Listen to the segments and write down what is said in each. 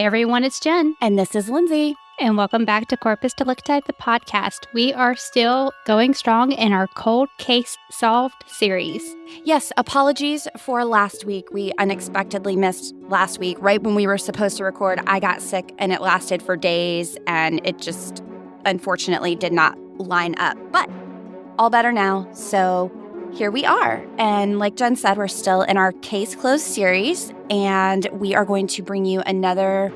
Hey everyone, it's Jen. And this is Lindsay. And welcome back to Corpus Delicti, the podcast. We are still going strong in our Cold Case Solved series. Yes, apologies for last week. We unexpectedly missed last week. Right when we were supposed to record, I got sick and it lasted for days and it just unfortunately did not line up. But all better now, so here we are. And like Jen said, we're still in our Case Closed series and we are going to bring you another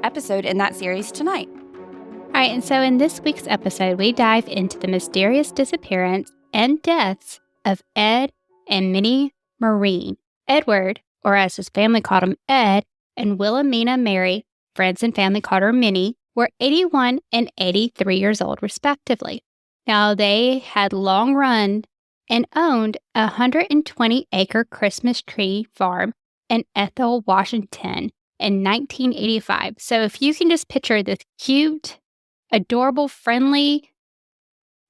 episode in that series tonight. All right, and so in this week's episode, we dive into the mysterious disappearance and deaths of Ed and Minnie Maurin. Edward, or as his family called him, Ed, and Wilhelmina Mary, friends and family called her Minnie, were 81 and 83 years old, respectively. Now, they had long run and owned a 120-acre Christmas tree farm in Ethel, Washington in 1985. So if you can just picture this cute, adorable, friendly,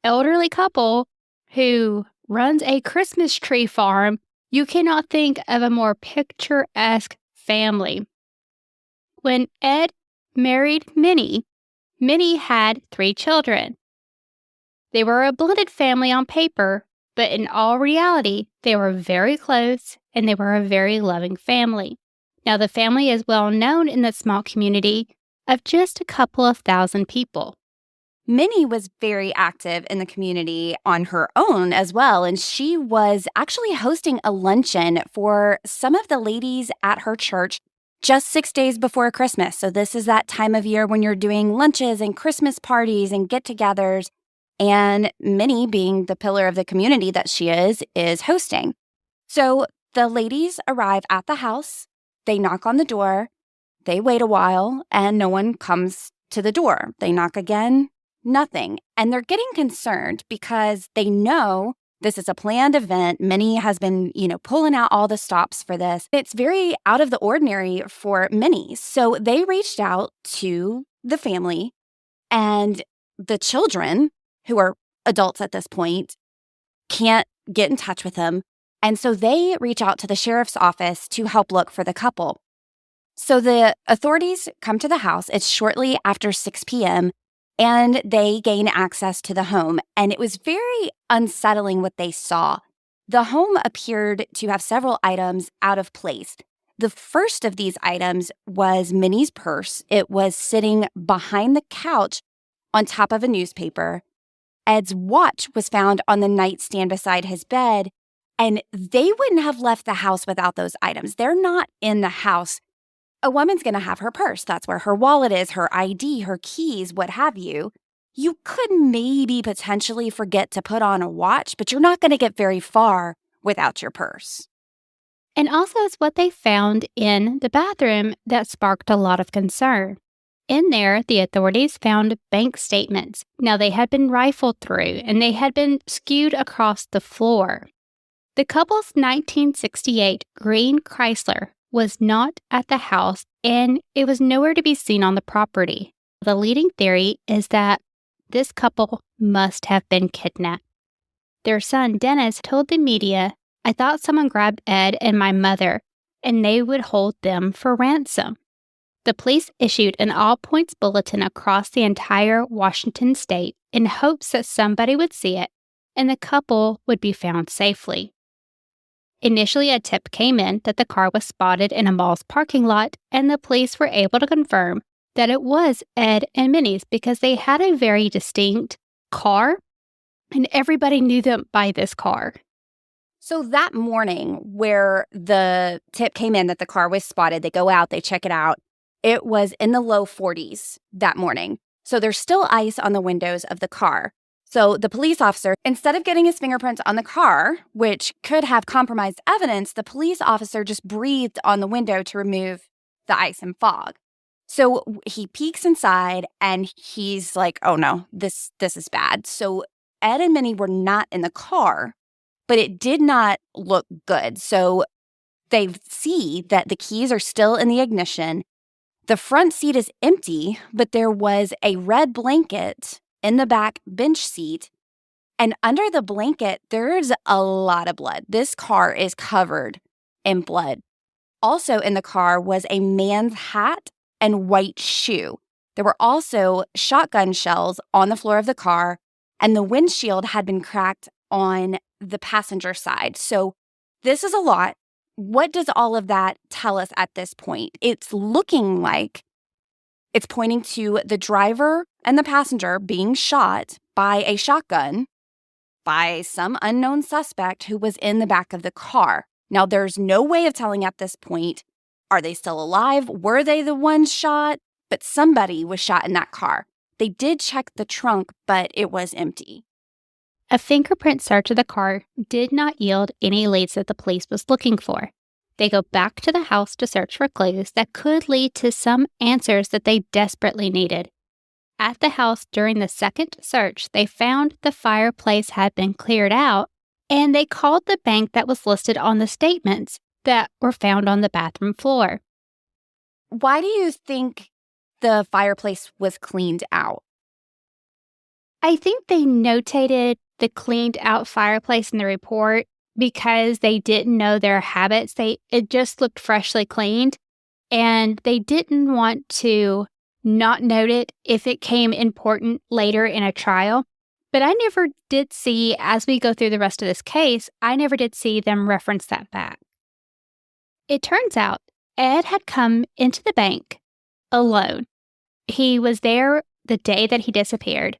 elderly couple who runs a Christmas tree farm, you cannot think of a more picturesque family. When Ed married Minnie, Minnie had 3 children. They were a blended family on paper, but in all reality, they were very close and they were a very loving family. Now, the family is well known in the small community of just a couple of thousand people. Minnie was very active in the community on her own as well, and she was actually hosting a luncheon for some of the ladies at her church just 6 days before Christmas. So this is that time of year when you're doing lunches and Christmas parties and get-togethers, and Minnie, being the pillar of the community that she is hosting. So the ladies arrive at the house, they knock on the door, they wait a while, and no one comes to the door. They knock again, nothing. And they're getting concerned because they know this is a planned event. Minnie has been, pulling out all the stops for this. It's very out of the ordinary for Minnie. So they reached out to the family, and the children, who are adults at this point, can't get in touch with them. And so they reach out to the sheriff's office to help look for the couple. So the authorities come to the house. It's shortly after 6 p.m., and they gain access to the home. And it was very unsettling what they saw. The home appeared to have several items out of place. The first of these items was Minnie's purse. It was sitting behind the couch on top of a newspaper. Ed's watch was found on the nightstand beside his bed, and they wouldn't have left the house without those items. They're not in the house. A woman's going to have her purse. That's where her wallet is, her ID, her keys, what have you. You could maybe potentially forget to put on a watch, but you're not going to get very far without your purse. And also, it's what they found in the bathroom that sparked a lot of concern. In there, the authorities found bank statements. Now, they had been rifled through, and they had been skewed across the floor. The couple's 1968 green Chrysler was not at the house, and it was nowhere to be seen on the property. The leading theory is that this couple must have been kidnapped. Their son, Dennis, told the media, "I thought someone grabbed Ed and my mother, and they would hold them for ransom." The police issued an all-points bulletin across the entire Washington state in hopes that somebody would see it and the couple would be found safely. Initially, a tip came in that the car was spotted in a mall's parking lot, and the police were able to confirm that it was Ed and Minnie's because they had a very distinct car, and everybody knew them by this car. So that morning where the tip came in that the car was spotted, they go out, they check it out. It was in the low 40s that morning. So there's still ice on the windows of the car. So the police officer, instead of getting his fingerprints on the car, which could have compromised evidence, the police officer just breathed on the window to remove the ice and fog. So he peeks inside and he's like, oh no, this is bad. So Ed and Minnie were not in the car, but it did not look good. So they see that the keys are still in the ignition. The front seat is empty, but there was a red blanket in the back bench seat. And under the blanket, there's a lot of blood. This car is covered in blood. Also in the car was a man's hat and white shoe. There were also shotgun shells on the floor of the car, and the windshield had been cracked on the passenger side. So this is a lot. What does all of that tell us at this point? It's looking like it's pointing to the driver and the passenger being shot by a shotgun by some unknown suspect who was in the back of the car. Now, there's no way of telling at this point, are they still alive? Were they the ones shot? But somebody was shot in that car. They did check the trunk, but it was empty. A fingerprint search of the car did not yield any leads that the police was looking for. They go back to the house to search for clues that could lead to some answers that they desperately needed. At the house during the second search, they found the fireplace had been cleared out, and they called the bank that was listed on the statements that were found on the bathroom floor. Why do you think the fireplace was cleaned out? I think they notated the cleaned out fireplace in the report because they didn't know their habits. It just looked freshly cleaned, and they didn't want to not note it if it came important later in a trial. But I never did see, as we go through the rest of this case, I never did see them reference that back. It turns out Ed had come into the bank alone. He was there the day that he disappeared.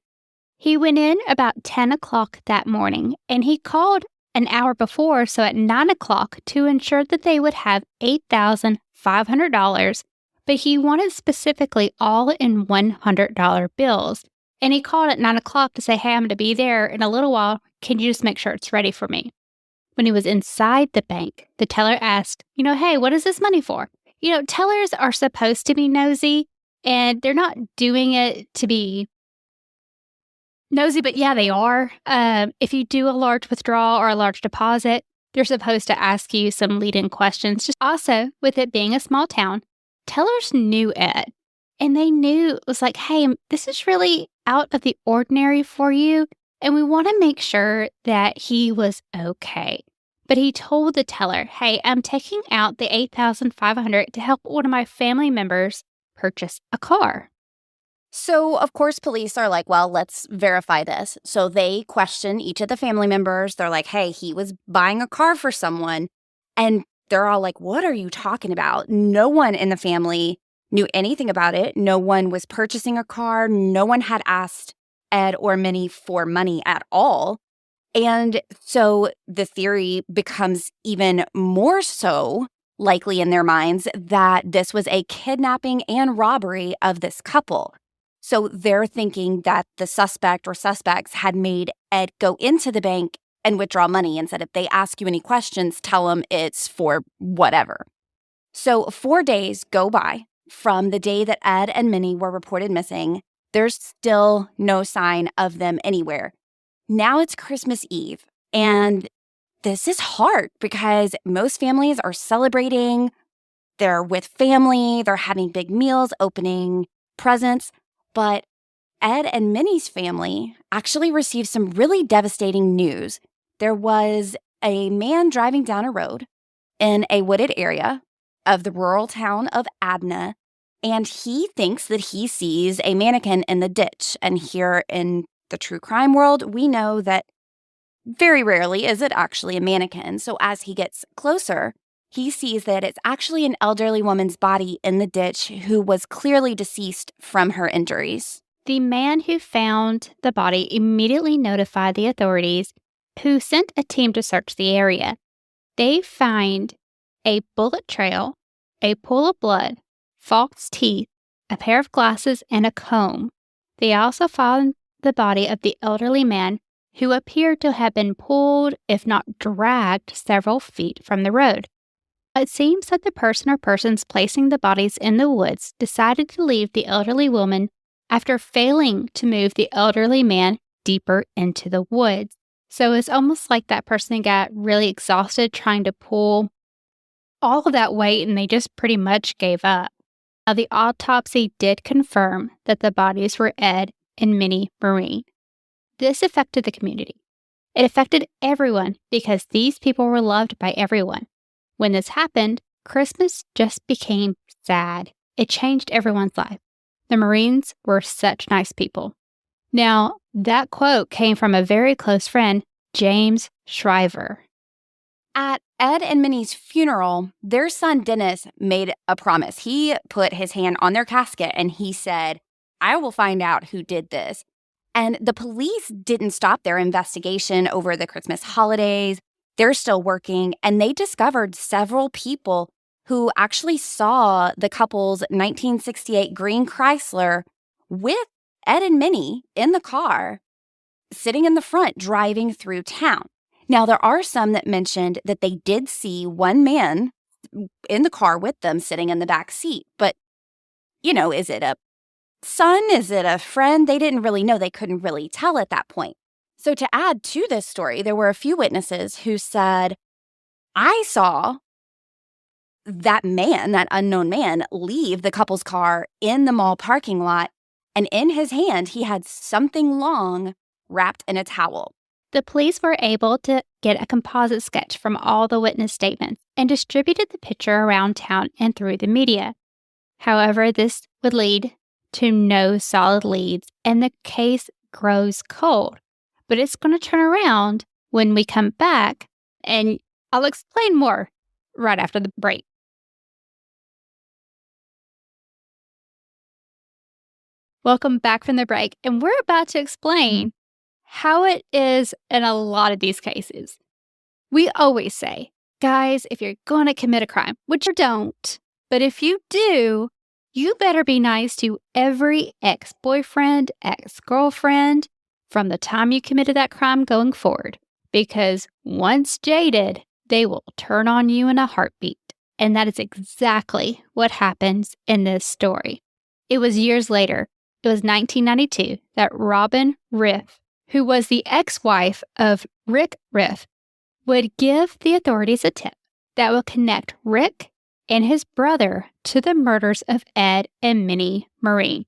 He went in about 10 o'clock that morning, and he called an hour before, so at 9 o'clock, to ensure that they would have $8,500, but he wanted specifically all in $100 bills. And he called at 9 o'clock to say, hey, I'm going to be there in a little while. Can you just make sure it's ready for me? When he was inside the bank, the teller asked, hey, what is this money for? Tellers are supposed to be nosy, and they're not doing it to be nosy, but yeah, they are. If you do a large withdrawal or a large deposit, they're supposed to ask you some lead-in questions. Just also, with it being a small town, tellers knew Ed, and they knew it was like, hey, this is really out of the ordinary for you, and we want to make sure that he was okay. But he told the teller, hey, I'm taking out the $8,500 to help one of my family members purchase a car. So, of course, police are like, well, let's verify this. So they question each of the family members. They're like, hey, he was buying a car for someone. And they're all like, what are you talking about? No one in the family knew anything about it. No one was purchasing a car. No one had asked Ed or Minnie for money at all. And so the theory becomes even more so likely in their minds that this was a kidnapping and robbery of this couple. So they're thinking that the suspect or suspects had made Ed go into the bank and withdraw money and said, if they ask you any questions, tell them it's for whatever. So 4 days go by from the day that Ed and Minnie were reported missing. There's still no sign of them anywhere. Now it's Christmas Eve, and this is hard because most families are celebrating. They're with family. They're having big meals, opening presents. But Ed and Minnie's family actually received some really devastating news. There was a man driving down a road in a wooded area of the rural town of Adna, and he thinks that he sees a mannequin in the ditch. And here in the true crime world, we know that very rarely is it actually a mannequin. So as he gets closer, he sees that it's actually an elderly woman's body in the ditch who was clearly deceased from her injuries. The man who found the body immediately notified the authorities, who sent a team to search the area. They find a bullet trail, a pool of blood, false teeth, a pair of glasses, and a comb. They also found the body of the elderly man who appeared to have been pulled, if not dragged, several feet from the road. It seems that the person or persons placing the bodies in the woods decided to leave the elderly woman after failing to move the elderly man deeper into the woods. So it's almost like that person got really exhausted trying to pull all of that weight, and they just pretty much gave up. Now, the autopsy did confirm that the bodies were Ed and Minnie Maurin. This affected the community. It affected everyone because these people were loved by everyone. When this happened, Christmas just became sad. it changed everyone's life. The Maurins were such nice people. Now, that quote came from a very close friend, James Shriver. At Ed and Minnie's funeral, their son Dennis made a promise. He put his hand on their casket and he said, "I will find out who did this." And the police didn't stop their investigation over the Christmas holidays. They're still working, and they discovered several people who actually saw the couple's 1968 green Chrysler with Ed and Minnie in the car, sitting in the front, driving through town. Now, there are some that mentioned that they did see one man in the car with them sitting in the back seat. But, is it a son? Is it a friend? They didn't really know. They couldn't really tell at that point. So to add to this story, there were a few witnesses who said, "I saw that man, that unknown man, leave the couple's car in the mall parking lot, and in his hand, he had something long wrapped in a towel." The police were able to get a composite sketch from all the witness statements and distributed the picture around town and through the media. However, this would lead to no solid leads, and the case grows cold. But it's going to turn around when we come back, and I'll explain more right after the break. Welcome back from the break, and we're about to explain how it is in a lot of these cases. We always say, guys, if you're going to commit a crime, which you don't, but if you do, you better be nice to every ex-boyfriend, ex-girlfriend from the time you committed that crime going forward. Because once jaded, they will turn on you in a heartbeat. And that is exactly what happens in this story. It was years later, it was 1992, that Robin Riff, who was the ex-wife of Rick Riff, would give the authorities a tip that will connect Rick and his brother to the murders of Ed and Minnie Maurin.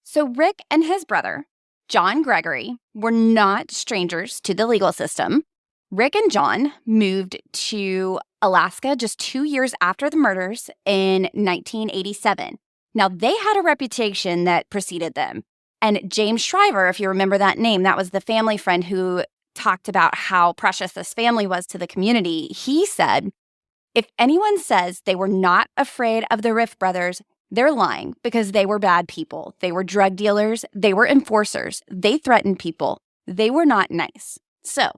So Rick and his brother, John Gregory, were not strangers to the legal system. Rick and John moved to Alaska just 2 years after the murders in 1987. Now, they had a reputation that preceded them. And James Shriver, if you remember that name, that was the family friend who talked about how precious this family was to the community. He said, if anyone says they were not afraid of the Riff brothers, they're lying, because they were bad people. They were drug dealers. They were enforcers. They threatened people. They were not nice. So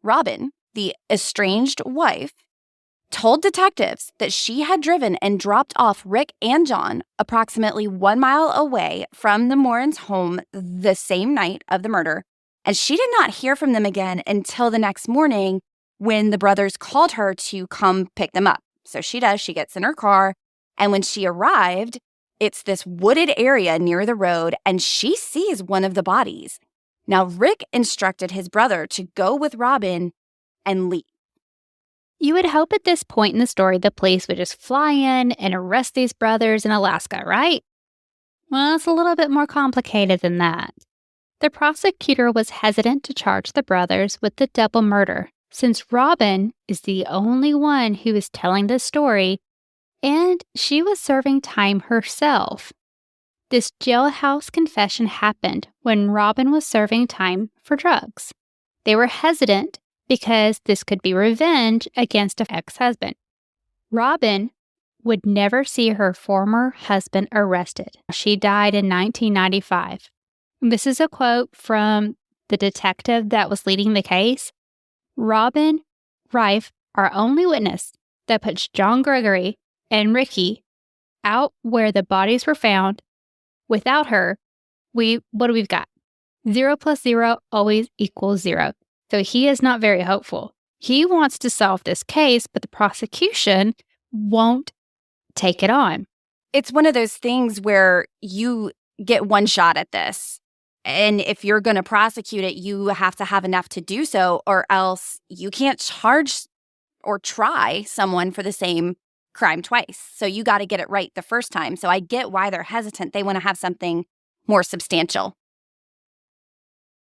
Robin, the estranged wife, told detectives that she had driven and dropped off Rick and John approximately 1 mile away from the Maurins' home the same night of the murder, and she did not hear from them again until the next morning when the brothers called her to come pick them up. So she does. She gets in her car, and when she arrived, it's this wooded area near the road, and she sees one of the bodies. Now, Rick instructed his brother to go with Robin and leave. You would hope at this point in the story the police would just fly in and arrest these brothers in Alaska, right? Well, it's a little bit more complicated than that. The prosecutor was hesitant to charge the brothers with the double murder, since Robin is the only one who is telling the story, and she was serving time herself. This jailhouse confession happened when Robin was serving time for drugs. They were hesitant because this could be revenge against an ex-husband. Robin would never see her former husband arrested. She died in 1995. This is a quote from the detective that was leading the case. Robin Rife, our only witness that puts John Gregory and Ricky out where the bodies were found. Without her, what do we've got? 0 plus 0 always equals 0. So he is not very hopeful. He wants to solve this case, but the prosecution won't take it on. It's one of those things where you get one shot at this. And if you're going to prosecute it, you have to have enough to do so, or else you can't charge or try someone for the same crime twice. So you got to get it right the first time. So I get why they're hesitant. They want to have something more substantial.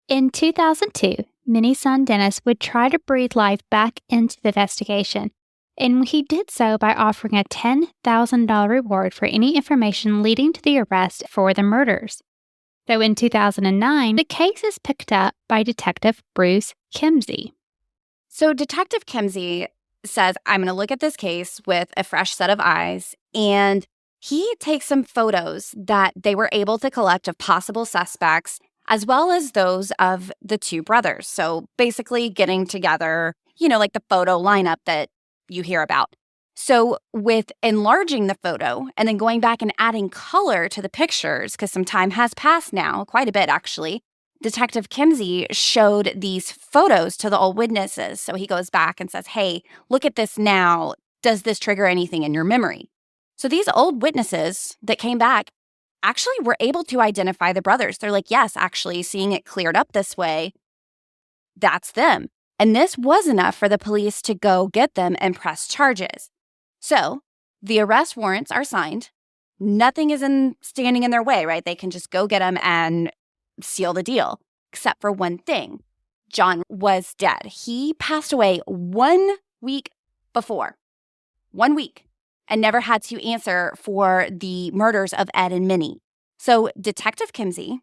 In 2002, Minnie's son Dennis would try to breathe life back into the investigation And he did so by offering a $10,000 reward for any information leading to the arrest for the murders. So in 2009, the case is picked up by Detective Bruce Kimsey. So Detective Kimsey says, I'm going to look at this case with a fresh set of eyes, and he takes some photos that they were able to collect of possible suspects, as well as those of the two brothers. So basically getting together, like the photo lineup that you hear about. So with enlarging the photo and then going back and adding color to the pictures, because some time has passed now, quite a bit actually, Detective Kimsey showed these photos to the old witnesses. So he goes back and says, hey, look at this now. Does this trigger anything in your memory? So these old witnesses that came back actually were able to identify the brothers. They're like, yes, actually, seeing it cleared up this way, that's them. And this was enough for the police to go get them and press charges. So the arrest warrants are signed. Nothing is standing in their way, right? They can just go get them and seal the deal, except for one thing. John was dead. He passed away 1 week before. 1 week. And never had to answer for the murders of Ed and Minnie. So Detective Kimsey,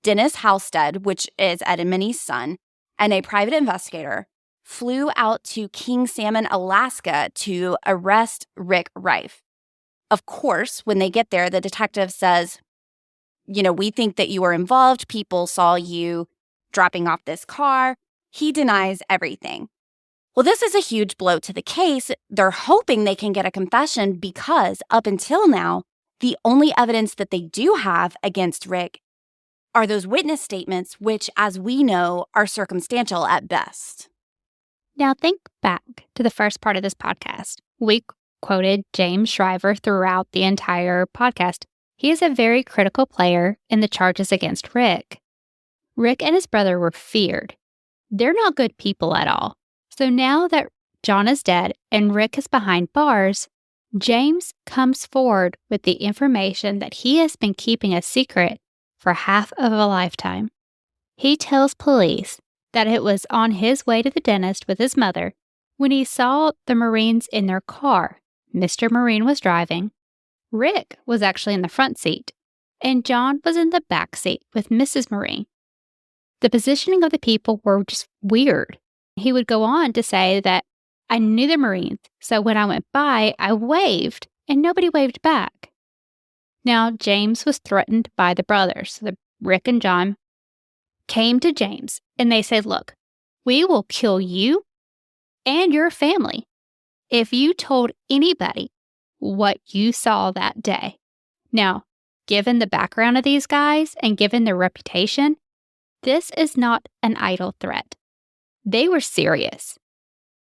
Dennis Halstead, which is Ed and Minnie's son, and a private investigator flew out to King Salmon, Alaska to arrest Rick Rife. Of course, when they get there, the detective says, we think that you were involved. People saw you dropping off this car. He denies everything. Well, this is a huge blow to the case. They're hoping they can get a confession because up until now, the only evidence that they do have against Rick are those witness statements, which, as we know, are circumstantial at best. Now think back to the first part of this podcast. We quoted James Shriver throughout the entire podcast. He is a very critical player in the charges against Rick. Rick and his brother were feared. They're not good people at all. So now that John is dead and Rick is behind bars, James comes forward with the information that he has been keeping a secret for half of a lifetime. He tells police that it was on his way to the dentist with his mother when he saw the Marines in their car. Mr. Maurin was driving. Rick was actually in the front seat, and John was in the back seat with Mrs. Maurin. The positioning of the people were just weird. He would go on to say that I knew the Marines, so when I went by, I waved, and nobody waved back. Now, James was threatened by the brothers. So Rick and John came to James, and they said, look, we will kill you and your family if you told anybody what you saw that day. Now, given the background of these guys and given their reputation, this is not an idle threat. They were serious.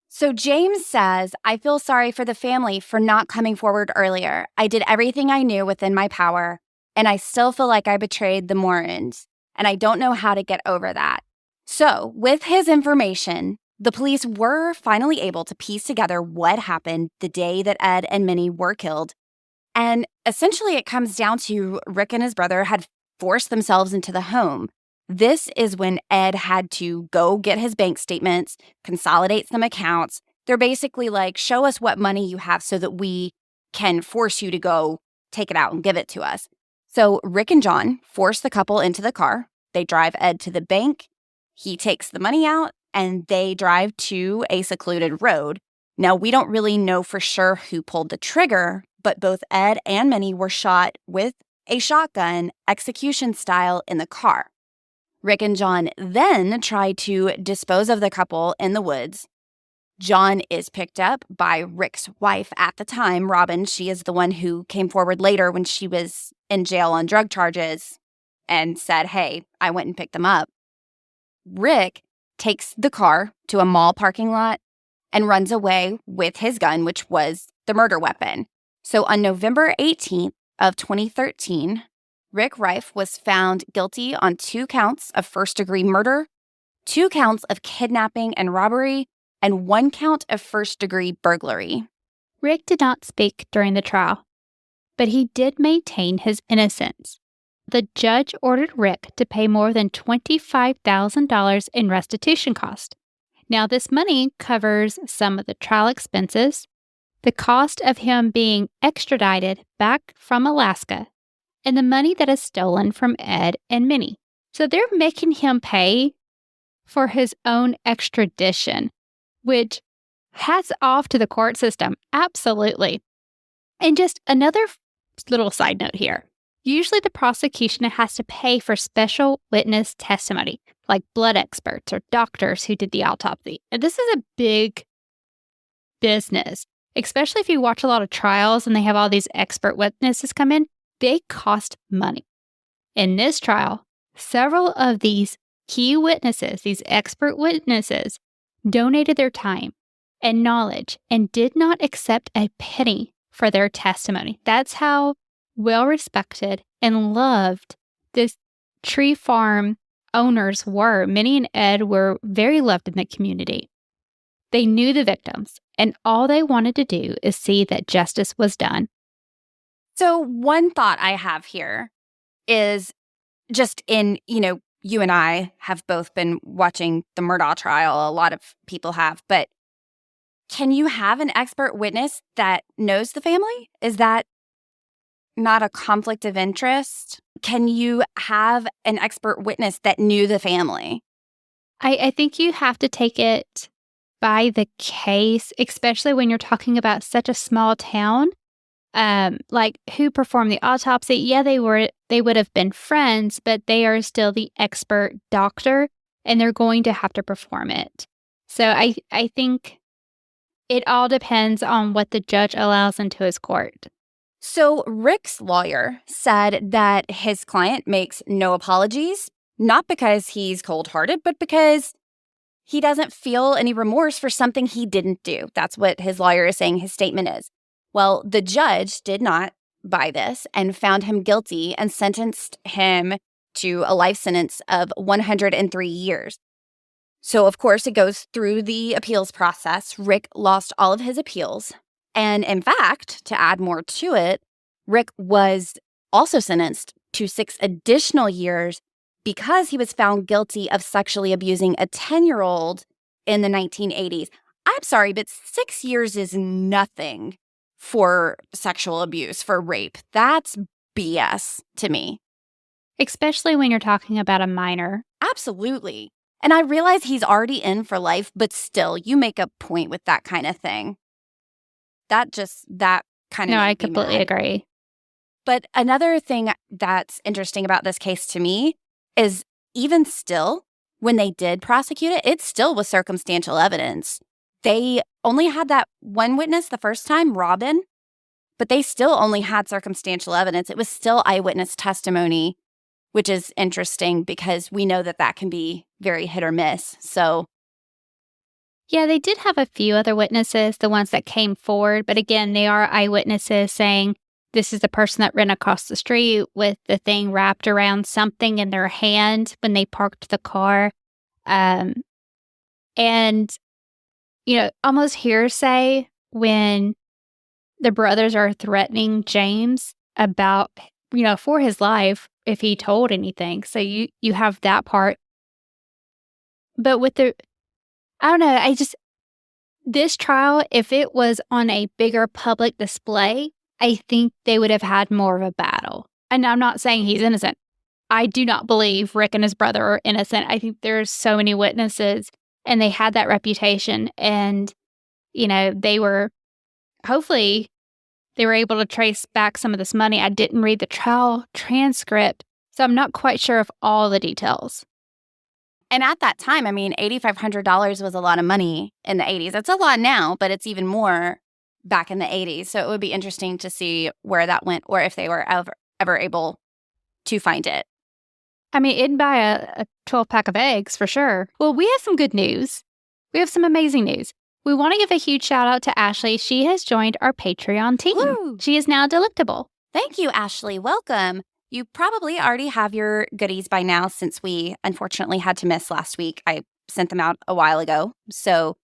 So James says, I feel sorry for the family for not coming forward earlier. I did everything I knew within my power, and I still feel like I betrayed the Maurins, and I don't know how to get over that. So with his information, the police were finally able to piece together what happened the day that Ed and Minnie were killed. And essentially it comes down to Rick and his brother had forced themselves into the home. This is when Ed had to go get his bank statements, consolidate some accounts. They're basically like, show us what money you have so that we can force you to go take it out and give it to us. So Rick and John force the couple into the car. They drive Ed to the bank. He takes the money out and they drive to a secluded road. Now, we don't really know for sure who pulled the trigger, but both Ed and Minnie were shot with a shotgun, execution style, in the car. Rick and John then try to dispose of the couple in the woods. John is picked up by Rick's wife at the time, Robin. She is the one who came forward later when she was in jail on drug charges and said, hey, I went and picked them up. Rick takes the car to a mall parking lot and runs away with his gun, which was the murder weapon. So on November 18th of 2013, Rick Rife was found guilty on 2 counts of first-degree murder, 2 counts of kidnapping and robbery, and 1 count of first-degree burglary. Rick did not speak during the trial, but he did maintain his innocence. The judge ordered Rick to pay more than $25,000 in restitution cost. Now, this money covers some of the trial expenses, the cost of him being extradited back from Alaska, and the money that is stolen from Ed and Minnie. So they're making him pay for his own extradition, which hats off to the court system. Absolutely. And just another little side note here. Usually the prosecution has to pay for special witness testimony, like blood experts or doctors who did the autopsy. And this is a big business, especially if you watch a lot of trials and they have all these expert witnesses come in. They cost money. In this trial, several of these key witnesses, these expert witnesses, donated their time and knowledge and did not accept a penny for their testimony. That's how well respected and loved this tree farm owners were. Minnie and Ed were very loved in the community. They knew the victims, and all they wanted to do is see that justice was done. So one thought I have here is just you and I have both been watching the Murdaugh trial. A lot of people have, but can you have an expert witness that knows the family? Is that not a conflict of interest? Can you have an expert witness that knew the family? I think you have to take it by the case, especially when you're talking about such a small town. Like who performed the autopsy? Yeah, they would have been friends, but they are still the expert doctor, and they're going to have to perform it. So I think it all depends on what the judge allows into his court. So Rick's lawyer said that his client makes no apologies, not because he's cold-hearted, but because he doesn't feel any remorse for something he didn't do. That's what his lawyer is saying his statement is. Well, the judge did not buy this and found him guilty and sentenced him to a life sentence of 103 years. So, of course, it goes through the appeals process. Rick lost all of his appeals. And in fact, to add more to it, Rick was also sentenced to 6 additional years because he was found guilty of sexually abusing a 10-year-old in the 1980s. I'm sorry, but 6 years is nothing for sexual abuse, for rape. That's BS to me. Especially when you're talking about a minor. Absolutely. And I realize he's already in for life, but still, you make a point with that kind of thing. That kind of No, I completely agree. But another thing that's interesting about this case to me is even still, when they did prosecute it, it still was circumstantial evidence. They only had that one witness the first time, Robin, but they still only had circumstantial evidence. It was still eyewitness testimony, which is interesting because we know that can be very hit or miss. So, yeah, they did have a few other witnesses, the ones that came forward. But again, they are eyewitnesses saying this is the person that ran across the street with the thing wrapped around something in their hand when they parked the car. And, almost hearsay when the brothers are threatening James about, for his life if he told anything. So you have that part. But with I don't know, this trial, if it was on a bigger public display, I think they would have had more of a battle. And I'm not saying he's innocent. I do not believe Rick and his brother are innocent. I think there's so many witnesses and they had that reputation and, hopefully they were able to trace back some of this money. I didn't read the trial transcript, so I'm not quite sure of all the details. And at that time, $8,500 was a lot of money in the 80s. It's a lot now, but it's even more back in the 80s. So it would be interesting to see where that went or if they were ever able to find it. It'd buy a 12-pack of eggs for sure. Well, we have some good news. We have some amazing news. We want to give a huge shout out to Ashley. She has joined our Patreon team. Woo! She is now delectable. Thank you, Ashley. Welcome. You probably already have your goodies by now since we unfortunately had to miss last week. I sent them out a while ago. So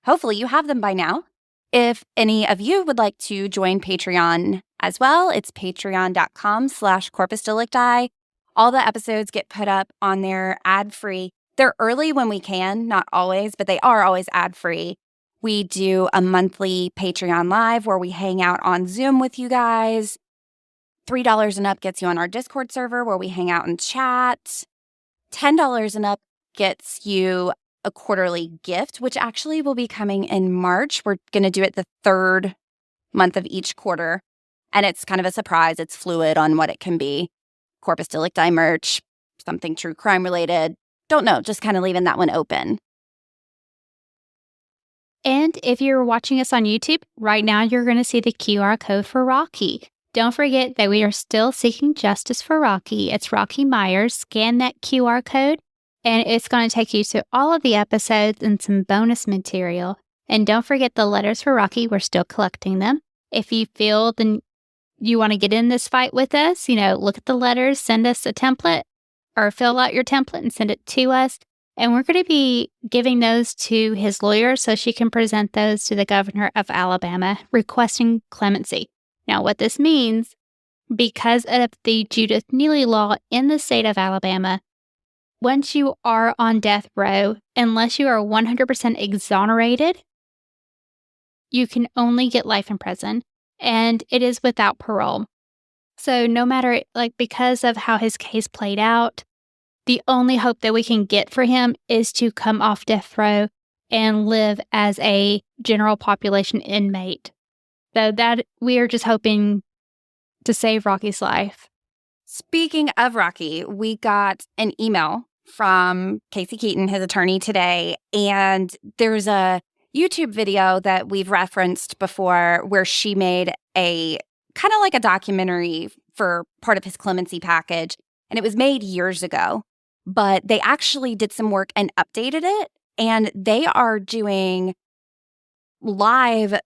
hopefully you have them by now. If any of you would like to join Patreon as well, it's patreon.com/Corpus Delicti. All the episodes get put up on there ad-free. They're early when we can, not always, but they are always ad-free. We do a monthly Patreon Live where we hang out on Zoom with you guys. $3 and up gets you on our Discord server where we hang out and chat. $10 and up gets you a quarterly gift, which actually will be coming in March. We're going to do it the third month of each quarter. And it's kind of a surprise. It's fluid on what it can be. Corpus Delicti merch, something true crime related. Don't know, just kind of leaving that one open. And if you're watching us on YouTube, right now you're going to see the QR code for Rocky. Don't forget that we are still seeking justice for Rocky. It's Rocky Myers. Scan that QR code, and it's going to take you to all of the episodes and some bonus material. And don't forget the letters for Rocky. We're still collecting them. If you feel you want to get in this fight with us, look at the letters, send us a template, or fill out your template and send it to us. And we're going to be giving those to his lawyer so she can present those to the governor of Alabama requesting clemency. Now, what this means, because of the Judith Neely law in the state of Alabama, once you are on death row, unless you are 100% exonerated, you can only get life in prison, and it is without parole. So no matter, because of how his case played out, the only hope that we can get for him is to come off death row and live as a general population inmate. So that we are just hoping to save Rocky's life. Speaking of Rocky, we got an email from Casey Keaton, his attorney, today, and there's a YouTube video that we've referenced before where she made a kind of like a documentary for part of his clemency package, and it was made years ago. But they actually did some work and updated it, and they are doing live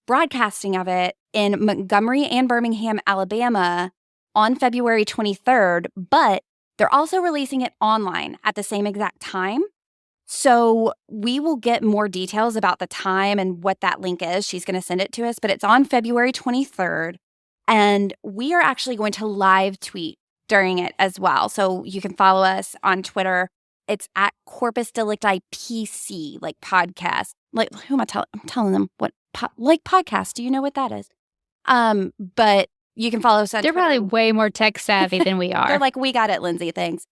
broadcasting of it in Montgomery and Birmingham, Alabama on February 23rd, but they're also releasing it online at the same exact time. So we will get more details about the time and what that link is. She's going to send it to us, but it's on February 23rd, and we are actually going to live tweet during it as well. So you can follow us on Twitter. It's at Corpus Delicti PC, like podcast. Like, who am I telling? I'm telling them what, podcast. Do you know what that is? But you can follow us on They're Twitter. probably way more tech savvy than we are. They're like, we got it, Lindsay, thanks.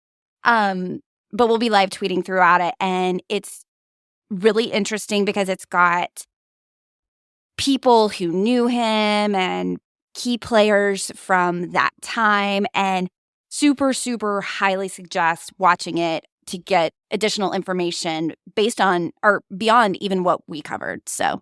But we'll be live tweeting throughout it. And it's really interesting because it's got people who knew him and key players from that time, and super, super highly suggest watching it to get additional information based on or beyond even what we covered. So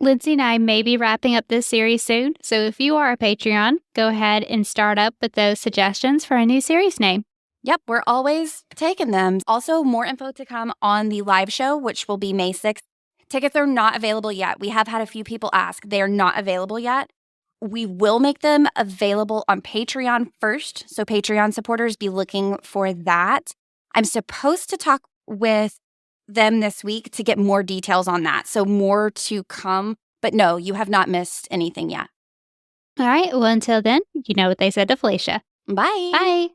Lindsay and I may be wrapping up this series soon. So if you are a Patreon, go ahead and start up with those suggestions for a new series name. Yep, we're always taking them. Also, more info to come on the live show, which will be May 6th. Tickets are not available yet. We have had a few people ask. They are not available yet. We will make them available on Patreon first. So Patreon supporters, be looking for that. I'm supposed to talk with them this week to get more details on that. So more to come. But no, you have not missed anything yet. All right. Well, until then, you know what they said to Felicia. Bye. Bye.